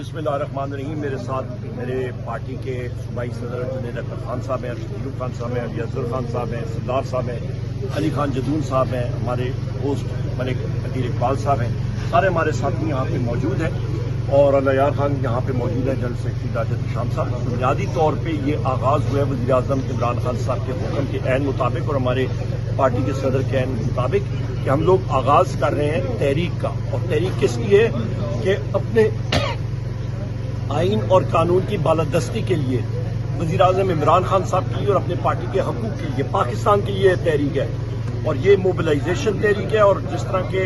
बिस्मिल्लाहिर्रहमानिर्रहीम। मेरे साथ मेरे पार्टी के सूबाई सदर जुनैद अख्तर खान साहब हैं, अशरफ खान साहब हैं, अजहर खान साहब हैं, सरदार साहब हैं, अली खान जदून साहब हैं, हमारे होस्ट मलिक अकील इकबाल साहब हैं। सारे हमारे साथी यहाँ पे मौजूद हैं और अलियार खान यहाँ पे मौजूद है, जनरल सेक्रेटरी राजद शाम साहब। बुनियादी तौर पर ये आगाज़ हुआ है वज़ीर आज़म इमरान खान साहब के हुक्म के ऐन मुताबिक और हमारे पार्टी के सदर के ऐन मुताबिक कि हम लोग आगाज़ कर रहे हैं तहरीक का। और तहरीक किस लिए कि अपने आइन और कानून की बालादस्ती के लिए, वज़ीर आज़म इमरान खान साहब के लिए और अपने पार्टी के हकूक़ के लिए, पाकिस्तान के लिए तहरीक है। और ये मोबिलाइजेशन तहरीक है। और जिस तरह के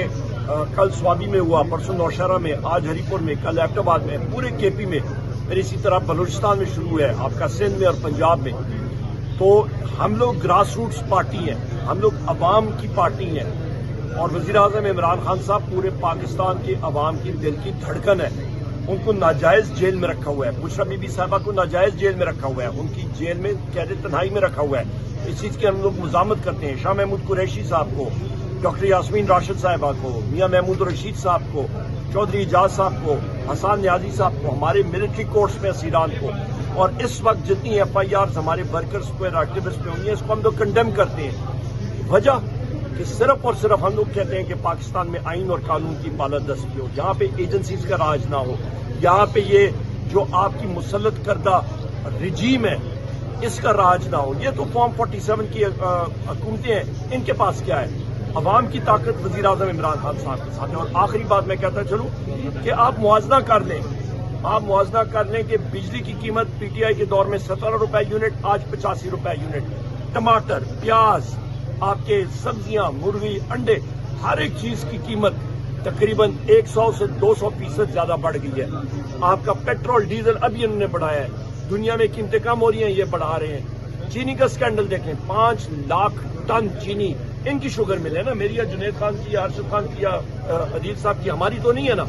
कल स्वाबी में हुआ, परसों नौशहरा में, आज हरीपुर में, कल एबटाबाद में, पूरे केपी में, फिर इसी तरह बलूचिस्तान में शुरू है, आपका सिंध में और पंजाब में। तो हम लोग ग्रास रूट्स पार्टी हैं, हम लोग अवाम की पार्टी हैं। और वज़ीर आज़म इमरान खान साहब पूरे पाकिस्तान के अवाम की दिल की धड़कन है। उनको नाजायज जेल में रखा हुआ है। बुशरा बीबी साहबा को नाजायज जेल में रखा हुआ है, उनकी जेल में कैद तन्हाई में रखा हुआ है। इस चीज़ की हम लोग मुजामत करते हैं। शाह महमूद कुरैशी साहब को, डॉक्टर यास्मीन राशिद साहिबा को, मियां महमूद रशीद साहब को, चौधरी इजाज साहब को, हसन न्याजी साहब को, हमारे मिलिट्री कोर्ट्स में असीरान को। और इस वक्त जितनी FIR हमारे वर्कर्स को, एक्टिविस्ट पे हुई है, इसको हम लोग कंडेम करते हैं। वजह कि सिर्फ और सिर्फ हम लोग कहते हैं कि पाकिस्तान में आइन और कानून की बालादस्ती हो, यहाँ पे एजेंसीज का राज ना हो, यहाँ पे ये जो आपकी मुसल्लत करदा रिजीम है इसका राज ना हो। ये तो फॉर्म 47 की हुकूमतें हैं, इनके पास क्या है? अवाम की ताकत वज़ीर आज़म इमरान खान साहब के साथ है। और आखिरी बात मैं कहता चलूं कि आप मुआवजा कर लें, आप मुआवजा कर लें कि बिजली की कीमत PTI के दौर में 17 रुपए यूनिट, आज 85 रुपए यूनिट। टमाटर, प्याज, आपके सब्जियां, मुर्गी, अंडे, हर एक चीज की कीमत तकरीबन 100 से 200% ज्यादा बढ़ गई है। आपका पेट्रोल डीजल अभी इन्होंने बढ़ाया है। दुनिया में कीमतें कम हो रही हैं, ये बढ़ा रहे हैं। चीनी का स्कैंडल देखें, 5 लाख टन चीनी इनकी शुगर मिले ना, मेरी या जुनैद खान की या अरशद खान की या अदील साहब की, हमारी तो नहीं है ना।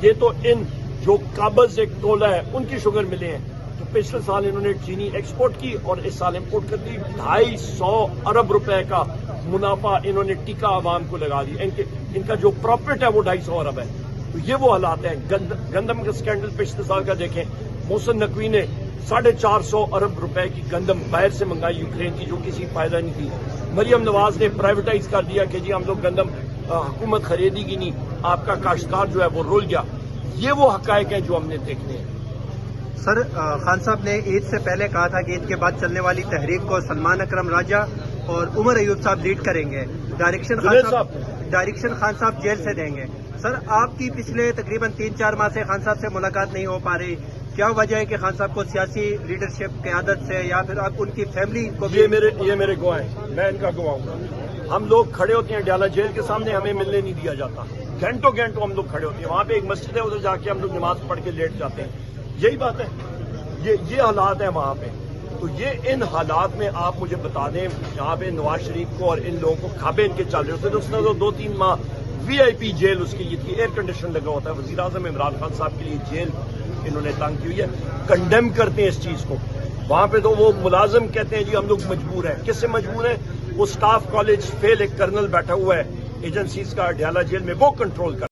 ये तो इन जो काबज एक टोला है उनकी शुगर मिले हैं। तो पिछले साल इन्होंने चीनी एक्सपोर्ट की और इस साल इंपोर्ट कर दी। 250 अरब रुपए का मुनाफा इन्होंने टीका आवाम को लगा दिया। इनका जो प्रॉफिट है वो 250 अरब है। तो ये वो हालात हैं। गंदम का स्कैंडल पिछले साल का देखें, मोहसिन नकवी ने 450 अरब रुपए की गंदम बाहर से मंगाई यूक्रेन की, जो किसी फायदा नहीं थी। मरियम नवाज ने प्राइवेटाइज कर दिया कि जी हम लोग गंदम हुकूमत खरीदेगी नहीं, आपका काश्तकार जो है वो रुल गया। ये वो हकायक हैं जो हमने देखने हैं। सर, खान साहब ने ईद से पहले कहा था कि ईद के बाद चलने वाली तहरीक को सलमान अकरम राजा और उमर अयूब साहब लीड करेंगे। डायरेक्शन खान साहब जेल से देंगे। सर, आपकी पिछले तकरीबन 3-4 माह से खान साहब से मुलाकात नहीं हो पा रही, क्या वजह है कि खान साहब को सियासी लीडरशिप क़यादत से या फिर आप उनकी फैमिली को? ये मेरे गवाह हैं, मैं इनका गवाह हूँ। हम लोग खड़े होते हैं डयाला जेल के सामने, हमें मिलने नहीं दिया जाता। घंटों घंटों हम लोग खड़े होते हैं। वहाँ पे एक मस्जिद है, उधर जाके हम लोग नमाज पढ़ के लेट जाते हैं। यही बात है, ये हालात है वहाँ पे। तो ये इन हालात में आप मुझे बता दें, यहाँ पे नवाज शरीफ को और इन लोगों को खाबे इनके चल रहे होते, तो उसने तो 2-3 माह VIP जेल उसकी ये थी, एयर कंडीशन लगा होता है। वज़ीर आज़म इमरान खान साहब के लिए जेल इन्होंने तंग की हुई है। कंडेम करते हैं इस चीज को। वहां पे तो वो मुलाजिम कहते हैं जी हम लोग मजबूर हैं। किससे मजबूर हैं? वो स्टाफ कॉलेज फेल एक कर्नल बैठा हुआ है एजेंसीज का डयाला जेल में, वो कंट्रोल कर